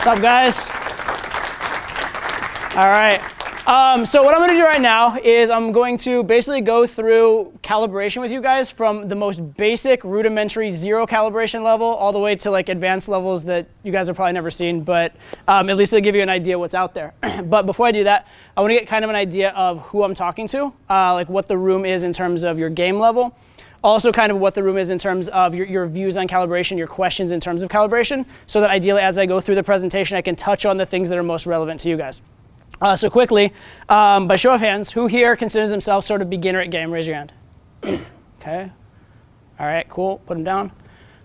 up, guys? All right. So what I'm going to do right now is I'm going to basically go through calibration with you guys from the most basic, rudimentary, zero calibration level all the way to like advanced levels that you guys have probably never seen, but at least it'll give you an idea what's out there. But before I do that, I want to get kind of an idea of who I'm talking to, like what the room is in terms of your game level. Also kind of what the room is in terms of your views on calibration, your questions in terms of calibration, so that ideally as I go through the presentation, I can touch on the things that are most relevant to you guys. So quickly, by show of hands, who here considers themselves sort of beginner at game? Raise your hand. Okay. All right, cool. Put them down.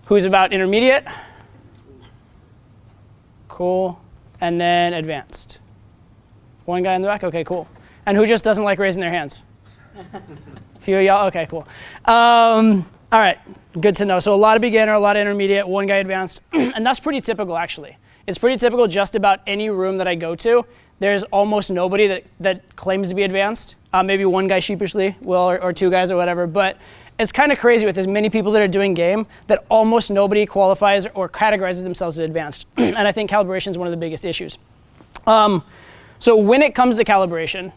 Who's about intermediate? Cool. And then advanced. One guy in the back? Okay, cool. And who just doesn't like raising their hands? Few of y'all? Okay, cool. All right, good to know. So a lot of beginner, a lot of intermediate, one guy advanced. And that's pretty typical, actually. It's pretty typical just about any room that I go to. There's almost nobody that claims to be advanced. Maybe one guy sheepishly will, or two guys or whatever. But it's kind of crazy with as many people that are doing game that almost nobody qualifies or categorizes themselves as advanced. And I think calibration is one of the biggest issues. So when it comes to calibration,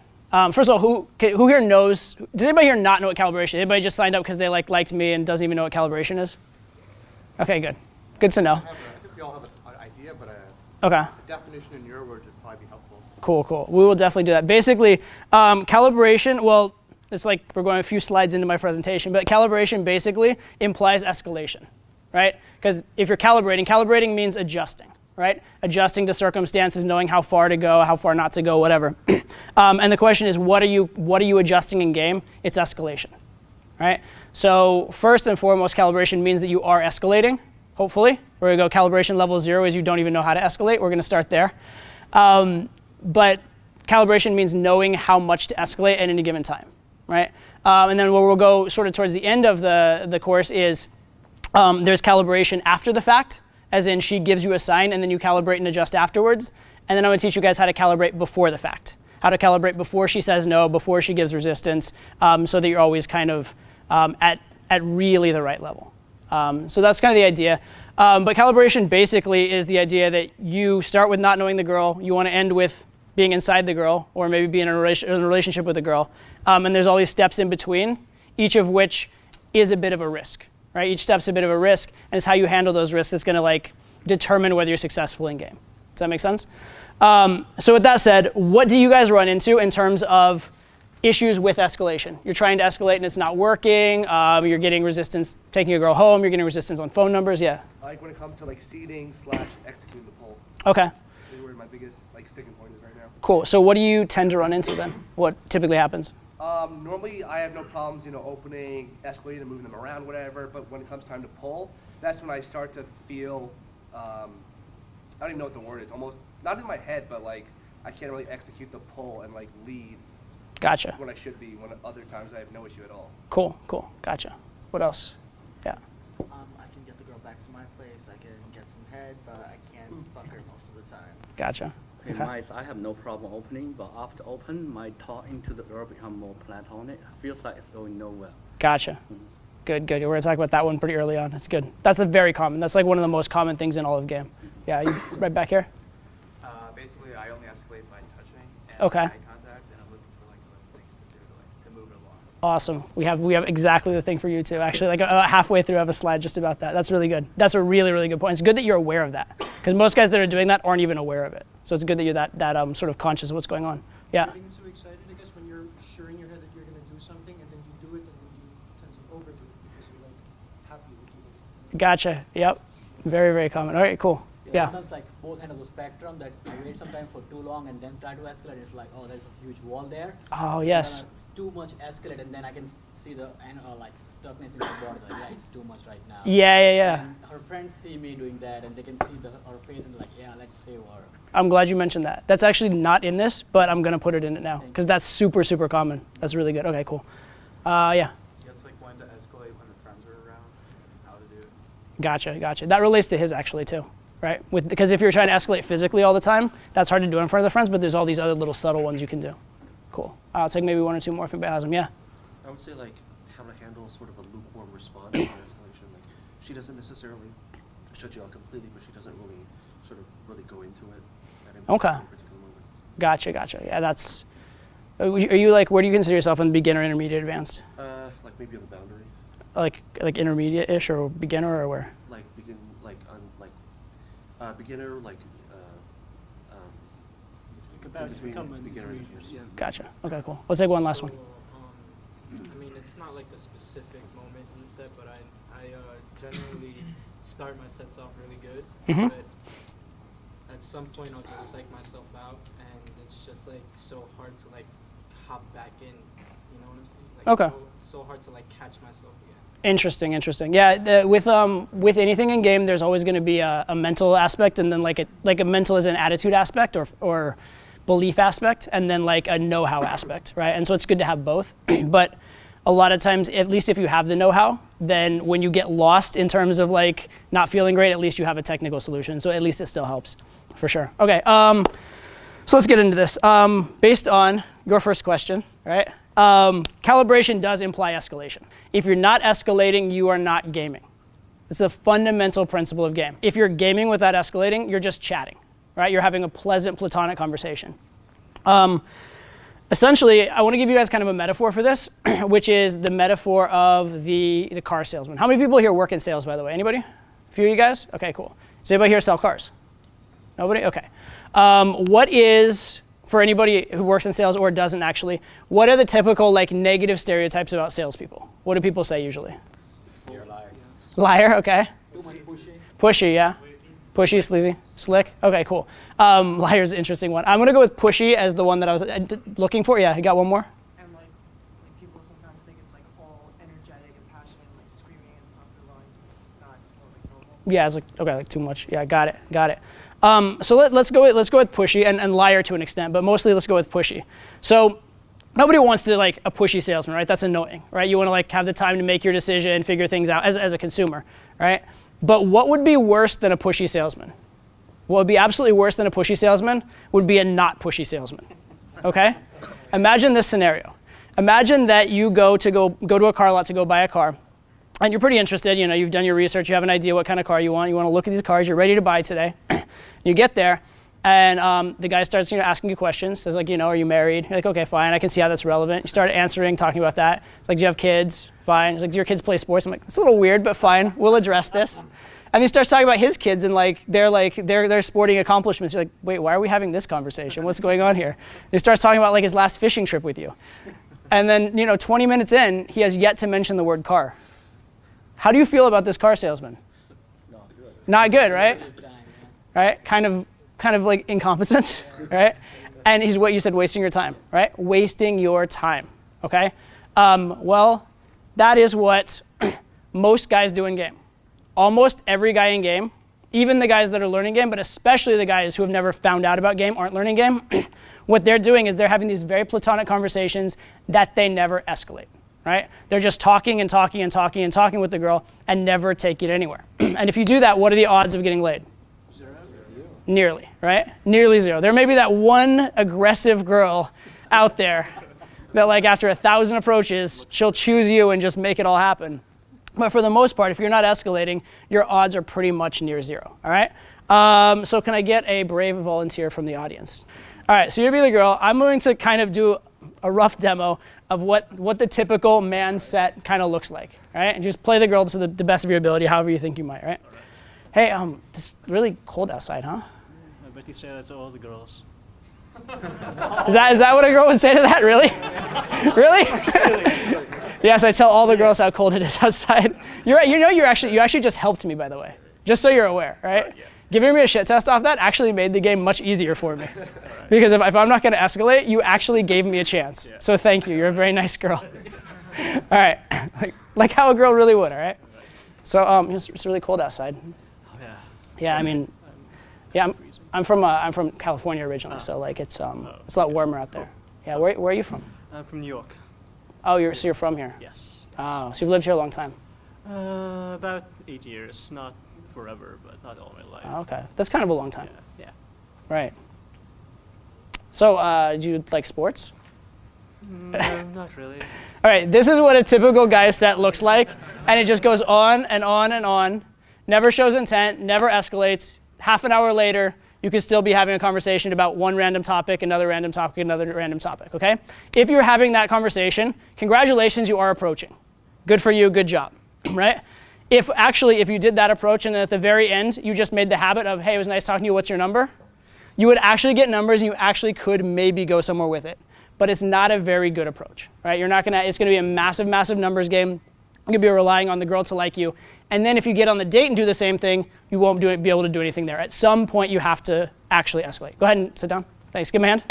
first of all, who here knows, does anybody here not know what calibration is? Anybody just signed up because they liked me and doesn't even know what calibration is? Okay, good. Good to know. I think we all have an idea, but okay. The definition in your words would probably be helpful. Cool, cool. We will definitely do that. Basically, calibration, well, it's like we're going a few slides into my presentation, but calibration basically implies escalation, right? Because if you're calibrating means adjusting. Right? Adjusting to circumstances, knowing how far to go, how far not to go, whatever. And the question is, what are you adjusting in game? It's escalation, right? So first and foremost, calibration means that you are escalating, hopefully. We're gonna go calibration level 0 is you don't even know how to escalate. We're gonna start there. But calibration means knowing how much to escalate at any given time, right? And then where we'll go sort of towards the end of the course is there's calibration after the fact, as in she gives you a sign and then you calibrate and adjust afterwards. And then I'm going to teach you guys how to calibrate before the fact, how to calibrate before she says no, before she gives resistance, so that you're always kind of at really the right level. So that's kind of the idea. But calibration basically is the idea that you start with not knowing the girl, you want to end with being inside the girl, or maybe being in a relationship with the girl. And there's all these steps in between, each of which is a bit of a risk. Right? Each step's a bit of a risk, and it's how you handle those risks that's going to like determine whether you're successful in game. Does that make sense? So with that said, what do you guys run into in terms of issues with escalation? You're trying to escalate and it's not working. You're getting resistance taking a girl home. You're getting resistance on phone numbers. Yeah. Like when it comes to like seating / executing the poll. Okay. That's where my biggest like sticking point is right now. Cool. So what do you tend to run into then? What typically happens? Normally I have no problems, opening, escalating, and moving them around, whatever. But when it comes time to pull, that's when I start to feel, I don't even know what the word is. Almost not in my head, but like I can't really execute the pull and like lead. Gotcha. When I should be. When other times I have no issue at all. Cool. Gotcha. What else? Yeah. I can get the girl back to my place. I can get some head, but I can't fuck her most of the time. Gotcha. In my I have no problem opening, but after open, my talking to the girl become more platonic. Feels like it's going nowhere. Gotcha. Good. We're gonna talk about that one pretty early on. That's good. That's very common. That's like one of the most common things in all of game. Yeah, you right back here. Basically, I only escalate by touching and okay. eye contact, and I'm looking for like other things to do to move it along. Awesome. We have exactly the thing for you too. Actually, like halfway through, I have a slide just about that. That's really good. That's a really, really good point. It's good that you're aware of that, because most guys that are doing that aren't even aware of it. So it's good that you're that sort of conscious of what's going on. Yeah. Getting so excited, I guess, when you're sure in your head that you're going to do something, and then you do it, and then you tend to overdo it because you're like happy with doing it. Gotcha. Yep. Very, very common. All right. Cool. Yeah. Sometimes like both ends of the spectrum that I wait some time for too long and then try to escalate. It's like, oh, there's a huge wall there. Oh, so yes. It's too much escalate, and then I can see the like stuckness in the border. Like, yeah, it's too much right now. Yeah. And her friends see me doing that, and they can see her face, and they're like, yeah, let's save her. I'm glad you mentioned that. That's actually not in this, but I'm gonna put it in it now because that's super, super common. That's really good. Okay, cool. Yeah. Guess like when to escalate when the friends are around, how to do it. Gotcha. That relates to his actually too, right? Because if you're trying to escalate physically all the time, that's hard to do in front of the friends, but there's all these other little subtle ones you can do. Cool. I'll take maybe one or two more if anybody has them. Yeah. I would say like how to handle sort of a lukewarm response to escalation. Like she doesn't necessarily shut you out completely, but she doesn't really sort of really go into it at any Okay. particular moment. Gotcha. Yeah, that's. Are you like, where do you consider yourself in beginner, intermediate, advanced? Like maybe on the boundary, Like intermediate-ish or beginner or where? like begin, like on like beginner, like in between beginner and intermediate. Gotcha. Okay, cool. Let's take one last one. I mean, it's not like a specific moment in the set, but I generally start my sets off really good. Mhm. But at some point, I'll just psych myself out, and it's just like so hard to like hop back in. You know what I'm saying? Like, Okay. So hard to like catch myself again. Interesting. Yeah, with anything in game, there's always going to be a mental aspect, and then like a mental is an attitude aspect or belief aspect, and then like a know-how aspect, right? And so it's good to have both. But a lot of times, at least if you have the know-how, then when you get lost in terms of like not feeling great, at least you have a technical solution. So at least it still helps, for sure. Okay. So let's get into this. Based on your first question, right? Calibration does imply escalation. If you're not escalating, you are not gaming. It's a fundamental principle of game. If you're gaming without escalating, you're just chatting, right? You're having a pleasant platonic conversation. Essentially, I want to give you guys kind of a metaphor for this, which is the metaphor of the car salesman. How many people here work in sales, by the way? Anybody? A few of you guys? Okay, cool. Does anybody here sell cars? Nobody? Okay. What is, for anybody who works in sales or doesn't actually, what are the typical like negative stereotypes about salespeople? What do people say usually? You're a liar. Liar, okay. Too much pushy. Pushy, yeah. Pushy, sleazy, slick. Okay, cool. Liar's an interesting one. I'm gonna go with pushy as the one that I was looking for. Yeah, you got one more? And like people sometimes think it's like all energetic and passionate, and, like screaming at the top of their lungs, but it's not. It's more like normal. Yeah, it's like, okay, like too much. Yeah, got it. So let's go with pushy and liar to an extent, but mostly let's go with pushy. So nobody wants to like a pushy salesman, right? That's annoying, right? You want to like have the time to make your decision, figure things out as a consumer, right? But what would be worse than a pushy salesman? What would be absolutely worse than a pushy salesman would be a not pushy salesman, okay? Imagine this scenario. Imagine that you go to a car lot to go buy a car, and you're pretty interested, you know, you've done your research, you have an idea what kind of car you want to look at these cars, you're ready to buy today. You get there, and the guy starts asking you questions, says like, are you married? You're like, okay, fine, I can see how that's relevant. You start answering, talking about that. It's like, do you have kids? Fine. It's like, do your kids play sports? I'm like, it's a little weird, but fine, we'll address this. And he starts talking about his kids and their sporting accomplishments. You're like, wait, why are we having this conversation? What's going on here? And he starts talking about like his last fishing trip with you. And then 20 minutes in, he has yet to mention the word car. How do you feel about this car salesman? Not good. Not good, right? Right? Kind of like incompetent, right? And he's what you said, wasting your time, right? Wasting your time, okay? Well, that is what most guys do in game. Almost every guy in game, even the guys that are learning game, but especially the guys who have never found out about game, aren't learning game, what they're doing is they're having these very platonic conversations that they never escalate, right? They're just talking and talking and talking and talking with the girl and never take it anywhere. And if you do that, what are the odds of getting laid? Zero. Nearly, right? Nearly zero. There may be that one aggressive girl out there that like after 1,000 approaches, she'll choose you and just make it all happen. But for the most part, if you're not escalating, your odds are pretty much near zero, all right? So can I get a brave volunteer from the audience? All right, so you're gonna be the girl. I'm going to kind of do a rough demo of what the typical man set kind of looks like, all right? And just play the girl to the best of your ability, however you think you might, right? Hey, it's really cold outside, huh? I bet you say that to all the girls. Is that what a girl would say to that? Really? Really? Yes, I tell all the girls how cold it is outside. You're right. You actually just helped me, by the way. Just so you're aware, right? Yeah. Giving me a shit test off that actually made the game much easier for me. Right. Because if I'm not going to escalate, you actually gave me a chance. Yeah. So thank you. You're a very nice girl. All right. Like how a girl really would, all right? So it's really cold outside. Oh, yeah. Yeah, I mean, yeah, I'm from California originally, so like it's a lot warmer out there. Yeah, where are you from? I'm from New York. Oh, you're from here? Yes. Oh, so you've lived here a long time? About 8 years, not forever, but not all my life. Oh, okay, that's kind of a long time. Yeah. Right. So, do you like sports? Not really. All right, this is what a typical guy set looks like, and it just goes on and on and on. Never shows intent, never escalates. half an hour later, you could still be having a conversation about one random topic, another random topic, another random topic, okay? If you're having that conversation, congratulations, you are approaching. Good for you, good job, right? If you did that approach and at the very end, you just made the habit of, hey, it was nice talking to you, what's your number? You would actually get numbers and you actually could maybe go somewhere with it. But it's not a very good approach, right? It's gonna be a massive, massive numbers game. You're gonna be relying on the girl to like you. And then if you get on the date and do the same thing, you won't be able to do anything there. At some point, you have to actually escalate. Go ahead and sit down. Thanks, give me a hand.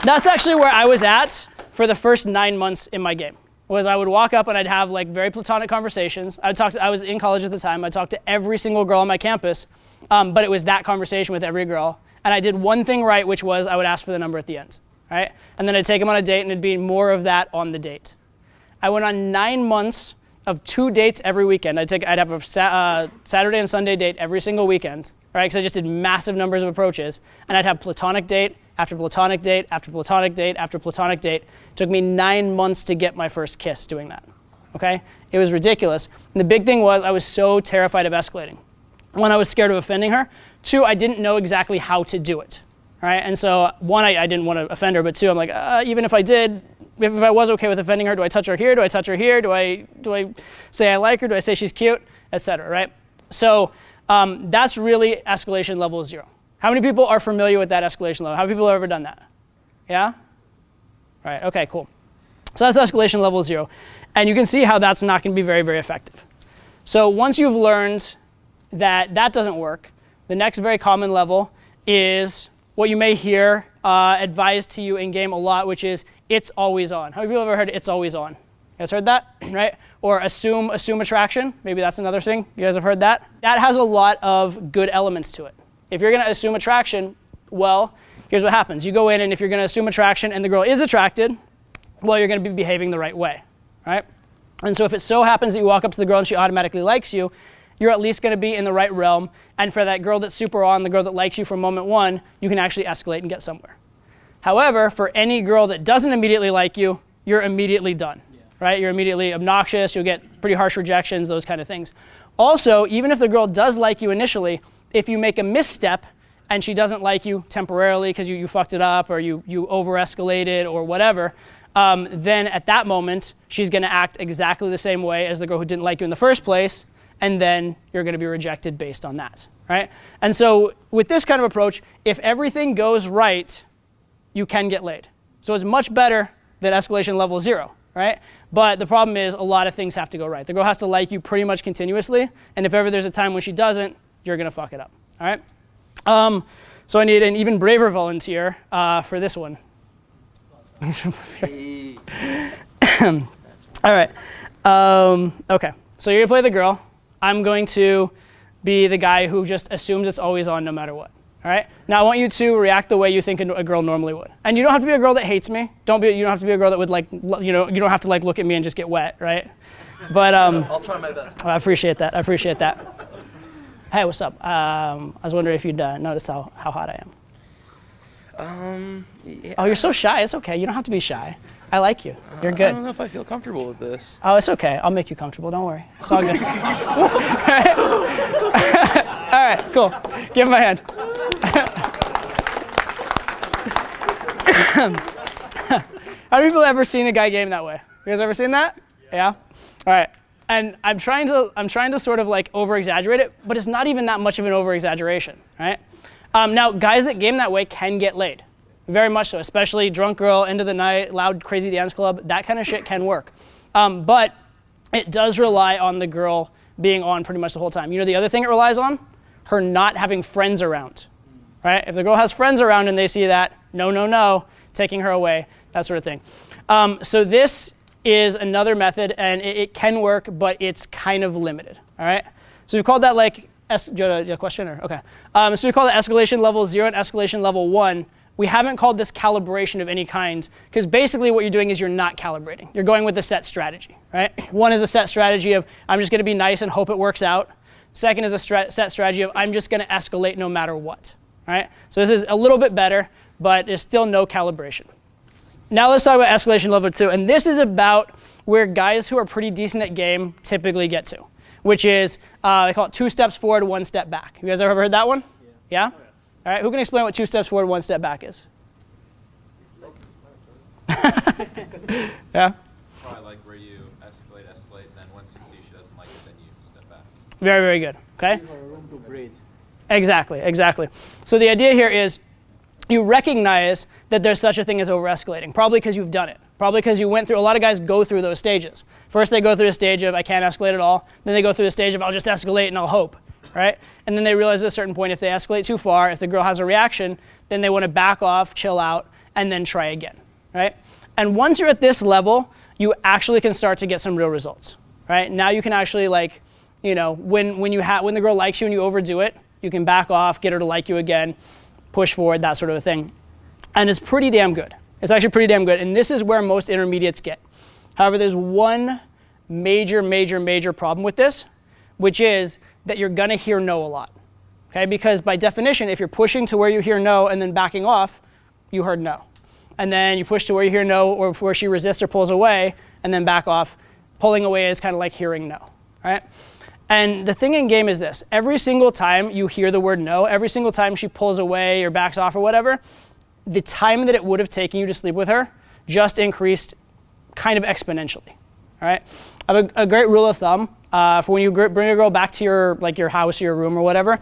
That's actually where I was at for the first 9 months in my game. Was I would walk up and I'd have like very platonic conversations. I was in college at the time. I'd talk to every single girl on my campus, but it was that conversation with every girl. And I did one thing right, which was I would ask for the number at the end, right? And then I'd take them on a date and it'd be more of that on the date. I went on 9 months of 2 dates every weekend. I'd have a Saturday and Sunday date every single weekend, right? Because I just did massive numbers of approaches. And I'd have platonic date after platonic date after platonic date after platonic date. It took me 9 months to get my first kiss doing that, okay? It was ridiculous. And the big thing was I was so terrified of escalating. One, I was scared of offending her. Two, I didn't know exactly how to do it, right? And so one, I didn't want to offend her, but two, I'm like, even if I did, if I was okay with offending her, do I touch her here? Do I touch her here? Do I say I like her? Do I say she's cute? Et cetera, right? So that's really escalation level 0. How many people are familiar with that escalation level? How many people have ever done that? Yeah? Right, okay, cool. So that's escalation level 0. And you can see how that's not going to be very, very effective. So once you've learned that that doesn't work, the next very common level is what you may hear advised to you in game a lot, which is it's always on. How many people have ever heard it's always on? You guys heard that, right? Or assume attraction. Maybe that's another thing. You guys have heard that? That has a lot of good elements to it. If you're going to assume attraction, well, here's what happens. You go in, and if you're going to assume attraction and the girl is attracted, well, you're going to be behaving the right way, right? And so if it so happens that you walk up to the girl and she automatically likes you, you're at least going to be in the right realm. And for that girl that's super on, the girl that likes you from moment one, you can actually escalate and get somewhere. However, for any girl that doesn't immediately like you, you're immediately done, right? You're immediately obnoxious. You'll get pretty harsh rejections, those kind of things. Also, even if the girl does like you initially, if you make a misstep and she doesn't like you temporarily because you fucked it up or you over-escalated or whatever, then at that moment, she's going to act exactly the same way as the girl who didn't like you in the first place, and then you're going to be rejected based on that, right? And so with this kind of approach, if everything goes right, you can get laid. So it's much better than escalation level 0, right? But the problem is a lot of things have to go right. The girl has to like you pretty much continuously, and if ever there's a time when she doesn't, you're going to fuck it up, all right? So I need an even braver volunteer for this one. All right. Okay, so you're going to play the girl. I'm going to be the guy who just assumes it's always on no matter what. All right? Now I want you to react the way you think a girl normally would. And you don't have to be a girl that hates me. You don't have to be a girl that would you don't have to look at me and just get wet, right? But I'll try my best. I appreciate that. Hey, what's up? I was wondering if you'd notice how hot I am. Yeah. Oh, you're so shy. It's okay. You don't have to be shy. I like you. You're good. I don't know if I feel comfortable with this. Oh, it's okay. I'll make you comfortable. Don't worry. It's all good. All right, cool. Give him my hand. How many people ever seen a guy game that way? You guys ever seen that? Yeah? All right. And I'm trying to sort of over-exaggerate it, but it's not even that much of an over-exaggeration, right? Now, guys that game that way can get laid. Very much so, especially drunk girl, end of the night, loud, crazy dance club. That kind of shit can work. But it does rely on the girl being on pretty much the whole time. You know the other thing it relies on? Her not having friends around, right? If the girl has friends around and they see that, no, taking her away, that sort of thing. So this is another method, and it can work, but it's kind of limited, all right? So we've called that do you have a question? Or? Okay. So we call that escalation level 0 and escalation level 1. We haven't called this calibration of any kind, because basically what you're doing is you're not calibrating. You're going with a set strategy, right? One is a set strategy of I'm just going to be nice and hope it works out. Second is a set strategy of I'm just going to escalate no matter what, right? So this is a little bit better, but there's still no calibration. Now let's talk about escalation level 2, and this is about where guys who are pretty decent at game typically get to. which is, they call it 2 steps forward, 1 step back. You guys ever heard that one? Yeah? All right, who can explain what 2 steps forward, 1 step back is? Yeah? Probably like where you escalate, and then once you see she doesn't like it, then you step back. Very, very good, okay? Give her room to breathe. Exactly, exactly. So the idea here is you recognize that there's such a thing as over-escalating, probably because you've done it. Probably because you went through, a lot of guys go through those stages. First they go through a stage of I can't escalate at all. Then they go through the stage of I'll just escalate and I'll hope, right? And then they realize at a certain point if they escalate too far, if the girl has a reaction, then they want to back off, chill out, and then try again, right? And once you're at this level, you actually can start to get some real results, right? Now you can actually like, you know, when the girl likes you and you overdo it, you can back off, get her to like you again, push forward, that sort of a thing. And it's pretty damn good. It's actually pretty damn good. And this is where most intermediates get. However, there's one major, major, major problem with this, which is that you're going to hear no a lot. Okay? Because by definition, if you're pushing to where you hear no and then backing off, you heard no. And then you push to where you hear no or where she resists or pulls away and then back off. Pulling away is kind of like hearing no. Right? And the thing in game is this. Every single time you hear the word no, every single time she pulls away or backs off or whatever, the time that it would have taken you to sleep with her just increased kind of exponentially. All right? I have a great rule of thumb for when you bring a girl back to your house or your room or whatever.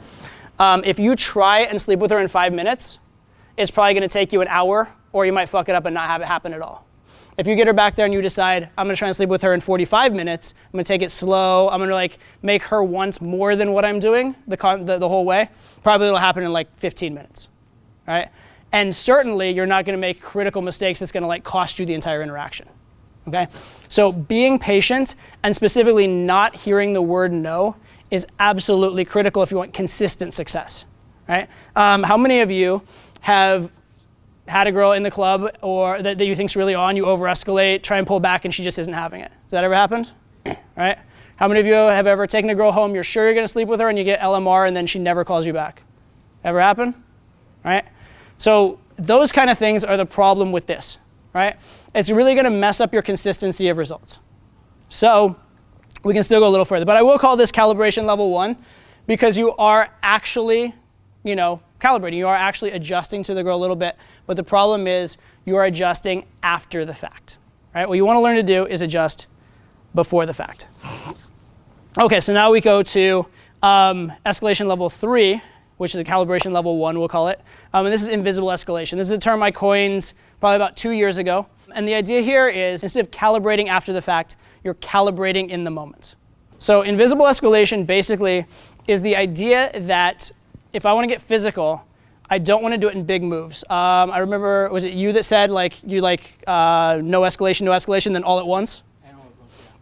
If you try and sleep with her in 5 minutes, it's probably going to take you an hour, or you might fuck it up and not have it happen at all. If you get her back there and you decide, I'm going to try and sleep with her in 45 minutes, I'm going to take it slow, I'm going to like make her want more than what I'm doing the whole way, probably it'll happen in like 15 minutes. All right? And certainly you're not going to make critical mistakes that's going to like cost you the entire interaction. Okay? So being patient and specifically not hearing the word no is absolutely critical if you want consistent success. Right? How many of you have had a girl in the club or that you think's really on, you over-escalate, try and pull back, and she just isn't having it? Has that ever happened? Right? How many of you have ever taken a girl home, you're sure you're going to sleep with her, and you get LMR, and then she never calls you back? Ever happen? Right? So those kind of things are the problem with this, right? It's really going to mess up your consistency of results. So we can still go a little further, but I will call this calibration level 1 because you are actually, calibrating. You are actually adjusting to the girl a little bit, but the problem is you are adjusting after the fact, right? What you want to learn to do is adjust before the fact. Okay, so now we go to escalation level 3, which is a calibration level 1, we'll call it. And this is invisible escalation. This is a term I coined probably about 2 years ago. And the idea here is instead of calibrating after the fact, you're calibrating in the moment. So invisible escalation basically is the idea that if I want to get physical, I don't want to do it in big moves. I remember, was it you that said no escalation, then all at once?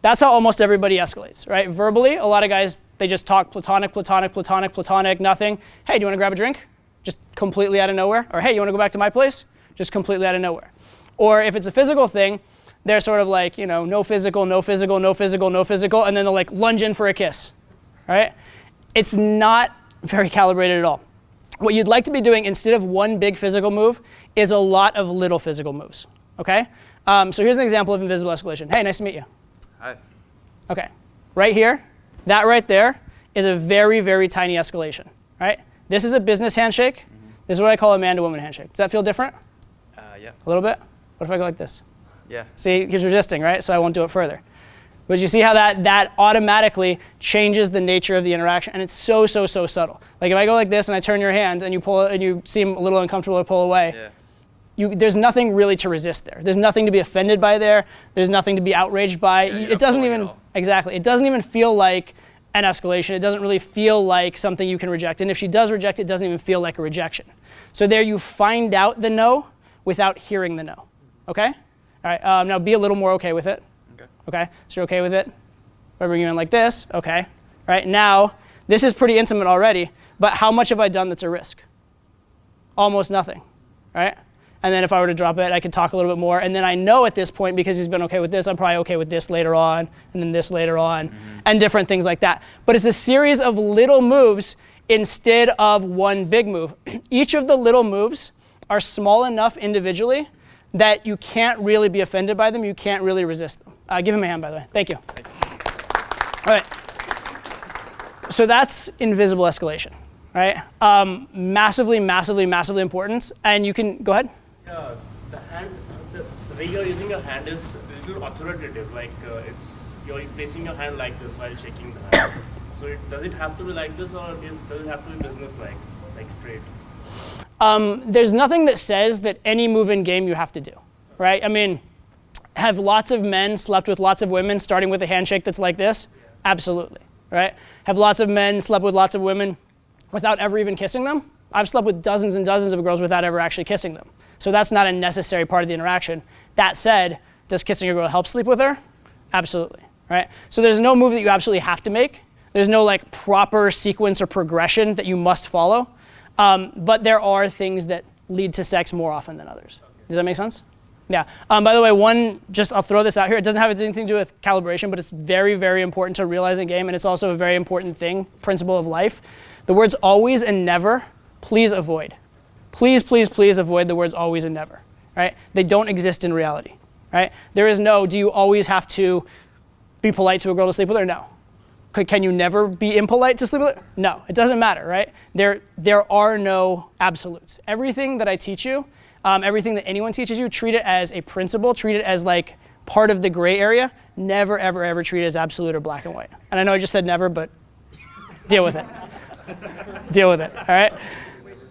That's how almost everybody escalates, right? Verbally, a lot of guys, they just talk platonic, nothing. Hey, do you want to grab a drink? Just completely out of nowhere. Or hey, you want to go back to my place? Just completely out of nowhere. Or if it's a physical thing, they're sort of like, no physical, and then they'll like lunge in for a kiss, right? It's not very calibrated at all. What you'd like to be doing instead of one big physical move is a lot of little physical moves, okay? So here's an example of invisible escalation. Hey, nice to meet you. Hi. Okay, right here, that right there is a very, very tiny escalation, right? This is a business handshake. Mm-hmm. This is what I call a man-to-woman handshake. Does that feel different? Yeah. A little bit? What if I go like this? Yeah. See, he's resisting, right? So I won't do it further. But you see how that automatically changes the nature of the interaction, and it's so, so, so subtle. Like if I go like this and I turn your hand and you pull and you seem a little uncomfortable to pull away, there's nothing really to resist there. There's nothing to be offended by there. There's nothing to be outraged by. It doesn't even, exactly, it doesn't even feel like an escalation. It doesn't really feel like something you can reject. And if she does reject it, it doesn't even feel like a rejection. So there you find out the no without hearing the no, okay? All right, now be a little more okay with it. Okay, so you're okay with it? If I bring you in like this, okay. Right, now, this is pretty intimate already, but how much have I done that's a risk? Almost nothing, right? And then if I were to drop it, I could talk a little bit more, and then I know at this point, because he's been okay with this, I'm probably okay with this later on, and then this later on, and different things like that. But it's a series of little moves instead of one big move. Each of the little moves are small enough individually that you can't really be offended by them, you can't really resist them. Give him a hand, by the way. Thank you. All right. So that's invisible escalation, right? Massively, massively, massively important. And you can, go ahead. Yeah, the way you're using your hand is a little authoritative. Like you're placing your hand like this while shaking the hand. So does it have to be like this, or does it have to be business-like, like straight? There's nothing that says that any move in game you have to do, right? I mean, have lots of men slept with lots of women starting with a handshake that's like this? Absolutely, right? Have lots of men slept with lots of women without ever even kissing them? I've slept with dozens and dozens of girls without ever actually kissing them. So that's not a necessary part of the interaction. That said, does kissing a girl help sleep with her? Absolutely, right? So there's no move that you absolutely have to make. There's no like proper sequence or progression that you must follow. But there are things that lead to sex more often than others. Does that make sense? Yeah. By the way, I'll throw this out here. It doesn't have anything to do with calibration, but it's very, very important to realize in game, and it's also a very important principle of life. The words always and never, please avoid. Please, please, please avoid the words always and never, right? They don't exist in reality, right? There is no, do you always have to be polite to a girl to sleep with her? No. Can you never be impolite to sleep with her? No, it doesn't matter, right? There are no absolutes. Everything that I teach you, everything that anyone teaches you, treat it as a principle, treat it as like part of the gray area. Never, ever, ever treat it as absolute or black and white. And I know I just said never, but deal with it. Deal with it, all right?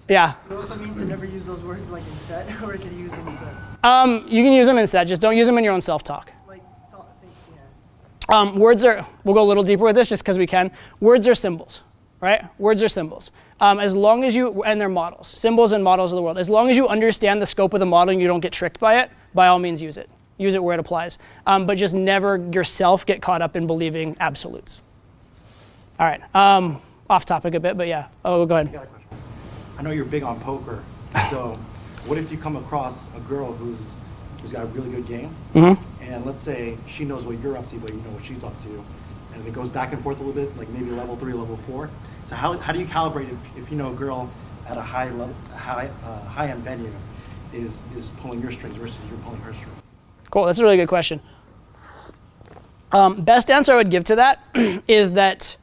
Yeah. Do you also mean to never use those words like in set, or can you use them in set? You can use them in set, just don't use them in your own self-talk. Like, I think, yeah. Words are, we'll go a little deeper with this just because we can. Words are symbols, right? Words are symbols. As long as you, and they're models, symbols and models of the world. As long as you understand the scope of the model and you don't get tricked by it, by all means use it. Use it where it applies. But just never yourself get caught up in believing absolutes. All right, off topic a bit, but yeah. Oh, go ahead. I know you're big on poker, so what if you come across a girl who's got a really good game, and let's say she knows what you're up to, but you know what she's up to, and it goes back and forth a little bit, like maybe level 3, level 4. So how do you calibrate if you know a girl at a high-end venue is pulling your strings versus you're pulling her strings? Cool, that's a really good question. Best answer I would give to that is that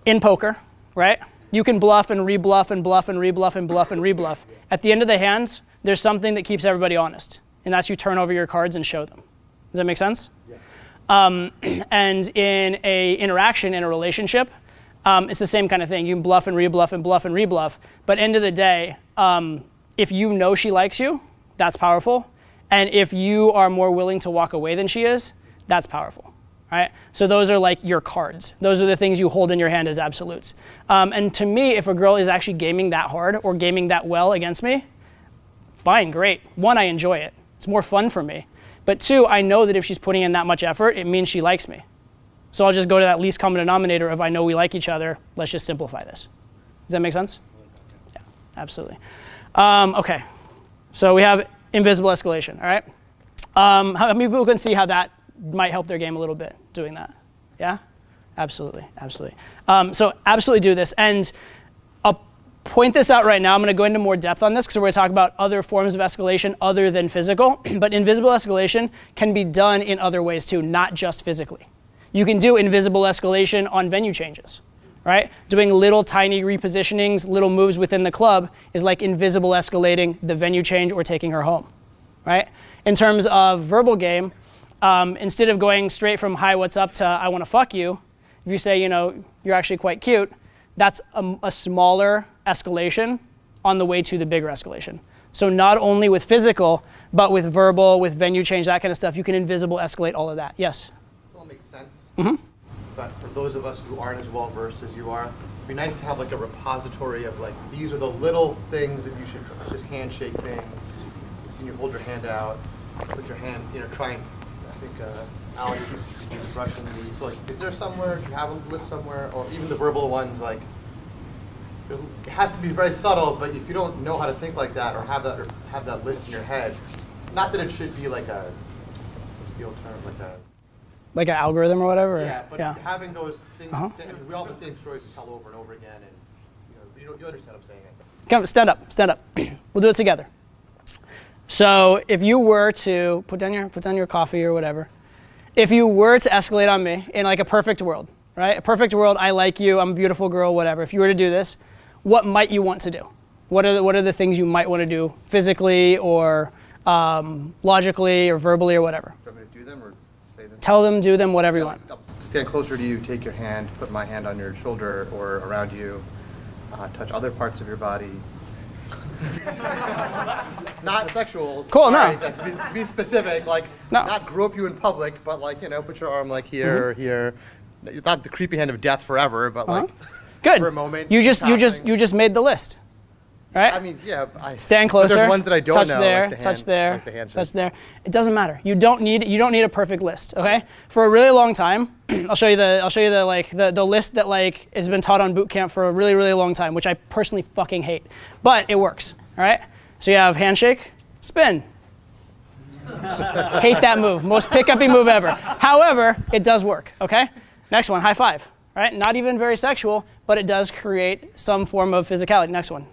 in poker, right? You can bluff and rebluff and bluff and rebluff and bluff and rebluff. At the end of the hand, there's something that keeps everybody honest, and that's you turn over your cards and show them. Does that make sense? Yeah. And in a interaction, in a relationship, it's the same kind of thing. You can bluff and rebluff and bluff and rebluff, but end of the day, if you know she likes you, that's powerful. And if you are more willing to walk away than she is, that's powerful. Right? So those are like your cards. Those are the things you hold in your hand as absolutes. And to me, if a girl is actually gaming that hard or gaming that well against me, fine, great. 1, I enjoy it. It's more fun for me. But 2, I know that if she's putting in that much effort, it means she likes me. So I'll just go to that least common denominator of I know we like each other. Let's just simplify this. Does that make sense? Yeah, absolutely. Okay, so we have invisible escalation, all right? How many people can see how that might help their game a little bit doing that? Yeah? Absolutely, absolutely. So absolutely do this. And I'll point this out right now. I'm going to go into more depth on this because we're going to talk about other forms of escalation other than physical. But invisible escalation can be done in other ways too, not just physically. You can do invisible escalation on venue changes, right? Doing little tiny repositionings, little moves within the club is like invisible escalating the venue change or taking her home, right? In terms of verbal game, instead of going straight from hi, what's up to I want to fuck you, if you say, you know, you're actually quite cute, that's a smaller escalation on the way to the bigger escalation. So not only with physical, but with verbal, with venue change, that kind of stuff, you can invisible escalate all of that. Yes? This all makes sense. Mm-hmm. But for those of us who aren't as well versed as you are, it'd be nice to have like a repository of like, these are the little things that you should try. This handshake thing, so you hold your hand out, put your hand, you know, try and, I think Ali used to do this Russian movie. So like, is there somewhere, do you have a list somewhere, or even the verbal ones, like, it has to be very subtle, but if you don't know how to think like that or have that list in your head, not that it should be like a, what's the old term, like an algorithm or whatever? Yeah, but yeah. having those things, we all have the same stories we tell over and over again, and you understand what I'm saying. Come, stand up. We'll do it together. So if you were to put down your coffee or whatever, if you were to escalate on me in like a perfect world, right? A perfect world, I like you, I'm a beautiful girl, whatever. If you were to do this, what might you want to do? What are the things you might want to do physically or logically or verbally or whatever? Do you want me to do them or say them? Tell them, do them, whatever you want. I'll stand closer to you, take your hand, put my hand on your shoulder or around you, touch other parts of your body. Not sexual. Cool, sorry, no. To be specific, like No. not grope you in public, but like, put your arm like here or here. Not the creepy hand of death forever, but like Good. for a moment. You just made the list, right? I mean, yeah. Stand but closer. there's ones that I don't touch know, there, like the hand, touch there, like the handshake. touch there. It doesn't matter. You don't need a perfect list, okay? For a really long time, I'll show you the list that like has been taught on boot camp for a really, really long time, which I personally fucking hate, but it works. All right. So you have handshake, spin. Hate that move. Most pick-uppy move ever. However, it does work. Okay. Next one, high five. Right? Not even very sexual, but it does create some form of physicality. Next one,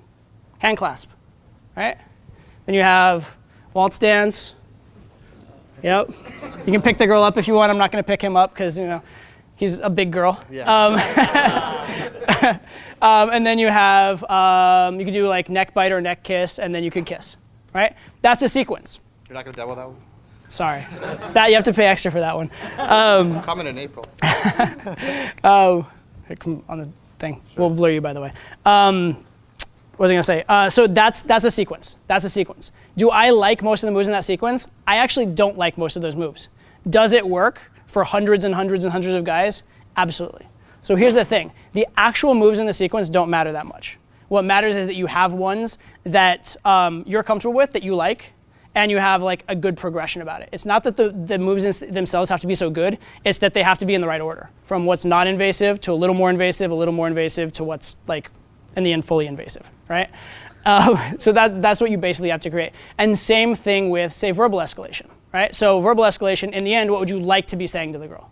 hand clasp. Right? Then you have waltz dance. Yep. You can pick the girl up if you want. I'm not going to pick him up because he's a big girl. Yeah. And then you have you can do like neck bite or neck kiss, and then you can kiss. Right? That's a sequence. You're not gonna demo that one? Sorry, that you have to pay extra for that one. Coming in April. Come on the thing. We'll blur you, by the way. What was I gonna say? So that's a sequence. That's a sequence. Do I like most of the moves in that sequence? I actually don't like most of those moves. Does it work for hundreds and hundreds and hundreds of guys? Absolutely. So here's the thing. The actual moves in the sequence don't matter that much. What matters is that you have ones that you're comfortable with, that you like, and you have like a good progression about it. It's not that the moves themselves have to be so good, it's that they have to be in the right order. From what's not invasive to a little more invasive to what's like in the end fully invasive, right? So that's what you basically have to create. And same thing with, say, verbal escalation, right? So verbal escalation, in the end, what would you like to be saying to the girl?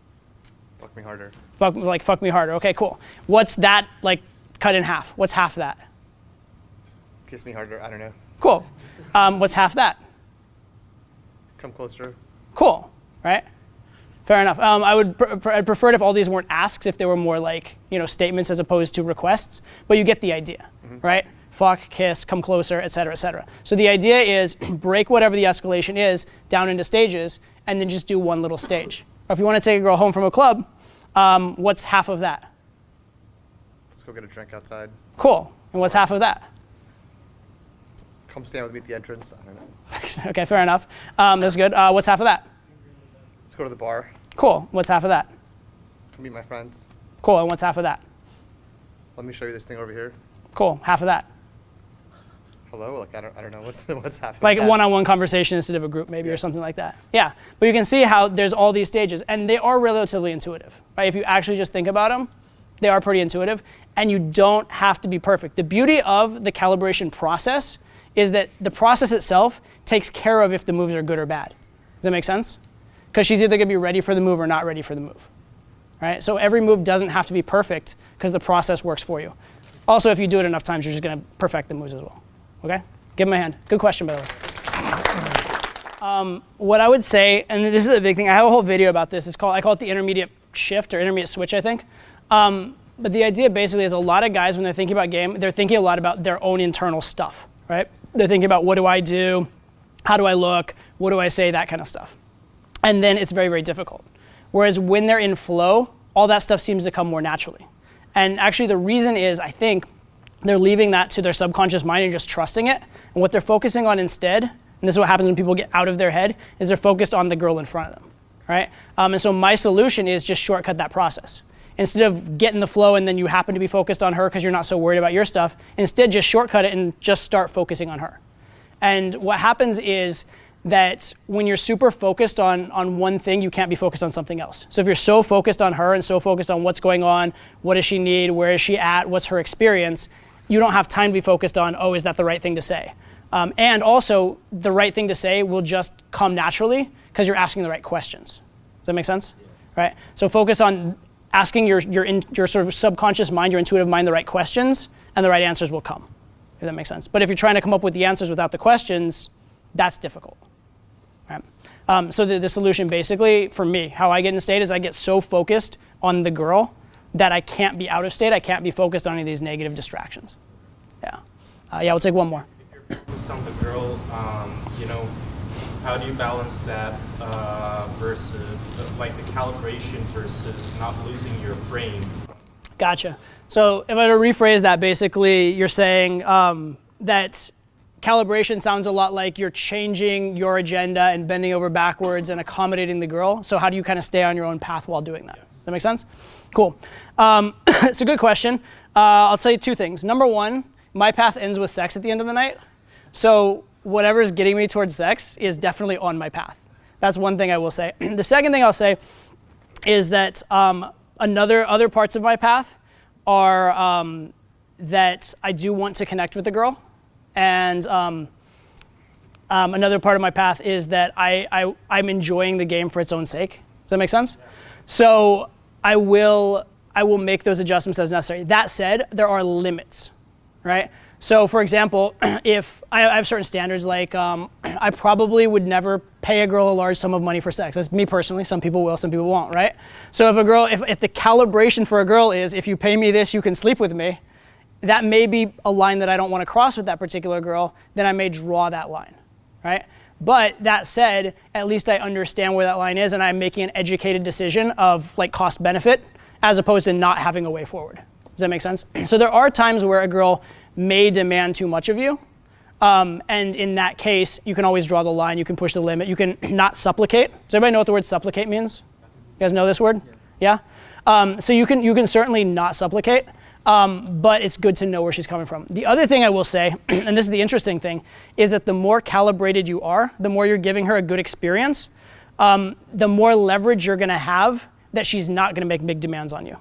Fuck me harder. Fuck me harder. Okay, cool. What's that like cut in half? What's half that? Kiss me harder. I don't know. Cool. What's half that? Come closer. Cool, right? Fair enough. I'd prefer it if all these weren't asks, if they were more like statements as opposed to requests. But you get the idea, right? Fuck, kiss, come closer, et cetera, et cetera. So the idea is break whatever the escalation is down into stages, and then just do one little stage. Or if you want to take a girl home from a club, what's half of that? Let's go get a drink outside. Cool. And what's half of that? Come stand with me at the entrance. I don't know. Okay, fair enough. That's good. What's half of that? Let's go to the bar. Cool. What's half of that? Come meet my friends. Cool. And what's half of that? Let me show you this thing over here. Cool. Half of that? Hello? Like I don't know what's half of Like that. a one-on-one conversation instead of a group maybe or something like that. Yeah. But you can see how there's all these stages, and they are relatively intuitive, right? If you actually just think about them, they are pretty intuitive, and you don't have to be perfect. The beauty of the calibration process is that the process itself takes care of if the moves are good or bad. Does that make sense? Because she's either going to be ready for the move or not ready for the move, right? So every move doesn't have to be perfect because the process works for you. Also, if you do it enough times, you're just going to perfect the moves as well. Okay? Give him a hand. Good question, by the way. What I would say, and this is a big thing, I have a whole video about this. I call it the intermediate shift or intermediate switch, I think. But the idea basically is a lot of guys, when they're thinking about game, they're thinking a lot about their own internal stuff, right? They're thinking about what do I do? How do I look? What do I say? That kind of stuff. And then it's very, very difficult. Whereas when they're in flow, all that stuff seems to come more naturally. And actually the reason is, I think, they're leaving that to their subconscious mind and just trusting it. And what they're focusing on instead, and this is what happens when people get out of their head, is they're focused on the girl in front of them, right? And so my solution is just shortcut that process. Instead of getting the flow and then you happen to be focused on her because you're not so worried about your stuff, instead just shortcut it and just start focusing on her. And what happens is that when you're super focused on one thing, you can't be focused on something else. So if you're so focused on her and so focused on what's going on, what does she need, where is she at, what's her experience, you don't have time to be focused on, oh, is that the right thing to say? And also, the right thing to say will just come naturally because you're asking the right questions. Does that make sense? Yeah. Right? So focus on asking your sort of subconscious mind, your intuitive mind, the right questions, and the right answers will come, if that makes sense. But if you're trying to come up with the answers without the questions, that's difficult. Right? So the solution basically, for me, how I get in state is I get so focused on the girl that I can't be out of state, I can't be focused on any of these negative distractions. Yeah. Yeah, we'll take one more. If you're focused on the girl, you know, how do you balance that versus, like the calibration versus not losing your frame? Gotcha. So if I were to rephrase that, basically you're saying that calibration sounds a lot like you're changing your agenda and bending over backwards and accommodating the girl. So how do you kind of stay on your own path while doing that? Does that make sense? Cool. It's a good question. I'll tell you two things. Number one, my path ends with sex at the end of the night. So whatever's getting me towards sex is definitely on my path. That's one thing I will say. The second thing I'll say is that other parts of my path are that I do want to connect with the girl. And another part of my path is that I'm enjoying the game for its own sake. Does that make sense? Yeah. So I will make those adjustments as necessary. That said, there are limits, right? So for example, if I have certain standards, like I probably would never pay a girl a large sum of money for sex. That's me personally. Some people will, some people won't, right? So if the calibration for a girl is, if you pay me this, you can sleep with me, that may be a line that I don't want to cross with that particular girl, then I may draw that line, right? But that said, at least I understand where that line is and I'm making an educated decision of like cost benefit as opposed to not having a way forward. Does that make sense? So there are times where a girl may demand too much of you. And in that case, you can always draw the line, you can push the limit, you can not supplicate. Does everybody know what the word supplicate means? You guys know this word? Yeah? So you can certainly not supplicate. But it's good to know where she's coming from. The other thing I will say, and this is the interesting thing, is that the more calibrated you are, the more you're giving her a good experience, the more leverage you're gonna have that she's not gonna make big demands on you.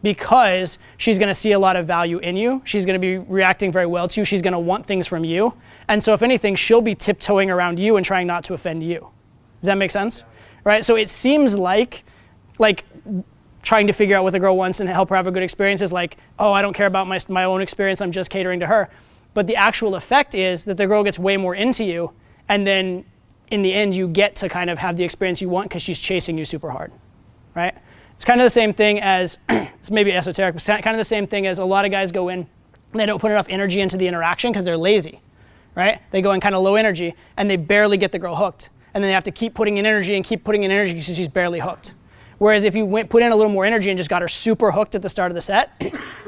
Because she's gonna see a lot of value in you, she's gonna be reacting very well to you, she's gonna want things from you, and so if anything, she'll be tiptoeing around you and trying not to offend you. Does that make sense? Right, so it seems like trying to figure out what the girl wants and help her have a good experience is like, oh, I don't care about my own experience, I'm just catering to her. But the actual effect is that the girl gets way more into you, and then in the end, you get to kind of have the experience you want because she's chasing you super hard, right? It's kind of the same thing as, it's maybe esoteric, but kind of the same thing as a lot of guys go in and they don't put enough energy into the interaction because they're lazy, right? They go in kind of low energy and they barely get the girl hooked. And then they have to keep putting in energy and keep putting in energy because she's barely hooked. Whereas if you put in a little more energy and just got her super hooked at the start of the set,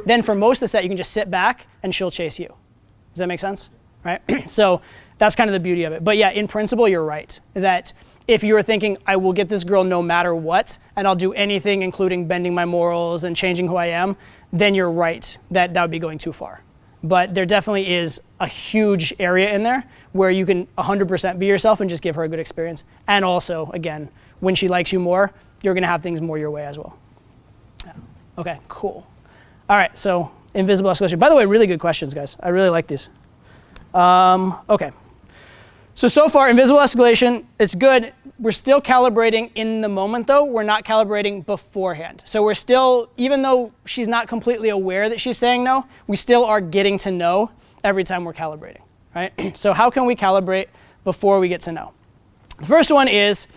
then for most of the set, you can just sit back and she'll chase you. Does that make sense? Right? So that's kind of the beauty of it. But yeah, in principle, you're right. That if you were thinking, I will get this girl no matter what, and I'll do anything, including bending my morals and changing who I am, then you're right. That would be going too far. But there definitely is a huge area in there where you can 100% be yourself and just give her a good experience. And also, again, when she likes you more, you're gonna have things more your way as well. Yeah. Okay, cool. All right, so invisible escalation. By the way, really good questions, guys. I really like these. Okay. So far, invisible escalation, it's good. We're still calibrating in the moment though. We're not calibrating beforehand. So we're still, even though she's not completely aware that she's saying no, we still are getting to know every time we're calibrating, right? So how can we calibrate before we get to know? The first one is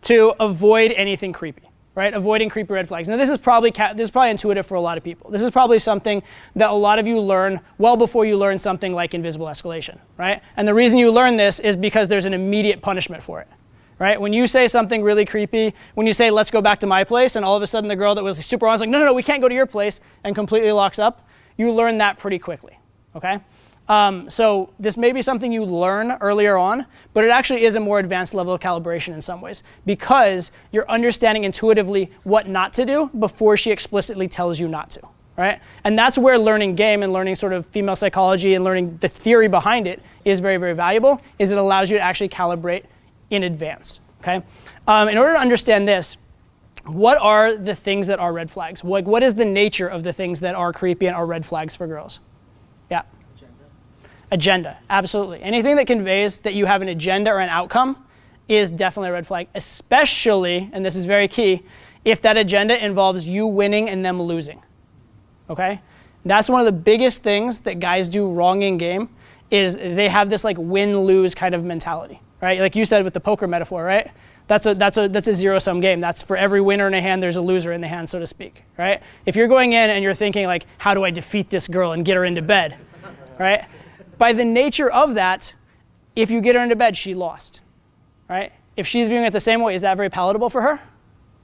to avoid anything creepy, right? Avoiding creepy red flags. Now this is probably intuitive for a lot of people. This is probably something that a lot of you learn well before you learn something like invisible escalation, right? And the reason you learn this is because there's an immediate punishment for it, right? When you say something really creepy, when you say, let's go back to my place, and all of a sudden the girl that was super on is like, no, we can't go to your place, and completely locks up, you learn that pretty quickly, okay? So this may be something you learn earlier on, but it actually is a more advanced level of calibration in some ways because you're understanding intuitively what not to do before she explicitly tells you not to, right? And that's where learning game and learning sort of female psychology and learning the theory behind it is very, very valuable, is it allows you to actually calibrate in advance, okay? In order to understand this, what are the things that are red flags? What is the nature of the things that are creepy and are red flags for girls? Yeah. Agenda, absolutely. Anything that conveys that you have an agenda or an outcome is definitely a red flag, especially, and this is very key, if that agenda involves you winning and them losing, okay? That's one of the biggest things that guys do wrong in game is they have this like win-lose kind of mentality, right? Like you said with the poker metaphor, right? that's a zero-sum game. That's for every winner in a hand, there's a loser in the hand, so to speak, right? If you're going in and you're thinking like, how do I defeat this girl and get her into bed, right? By the nature of that, if you get her into bed, she lost, right? If she's viewing it the same way, is that very palatable for her?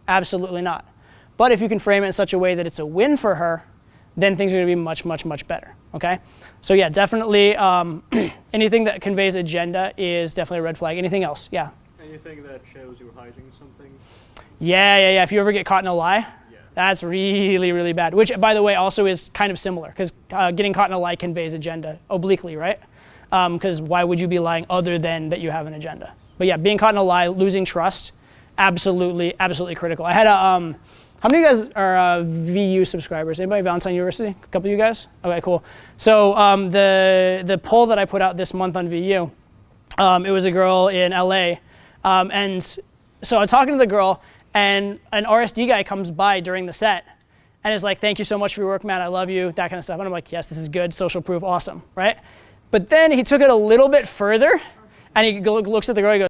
Absolutely not. But if you can frame it in such a way that it's a win for her, then things are going to be much, much, much better, okay? So yeah, definitely anything that conveys agenda is definitely a red flag. Anything else? Yeah? Anything that shows you're hiding something? Yeah. If you ever get caught in a lie, that's really, really bad. Which, by the way, also is kind of similar, because getting caught in a lie conveys agenda obliquely, right? Because why would you be lying other than that you have an agenda? But yeah, being caught in a lie, losing trust, absolutely, absolutely critical. I had a, how many of you guys are VU subscribers? Anybody, Valentine University? A couple of you guys? Okay, cool. So the poll that I put out this month on VU, it was a girl in LA. And so I'm talking to the girl, and an RSD guy comes by during the set and is like, thank you so much for your work, man. I love you, that kind of stuff. And I'm like, yes, this is good, social proof, awesome, right? But then he took it a little bit further, and he looks at the girl, he goes,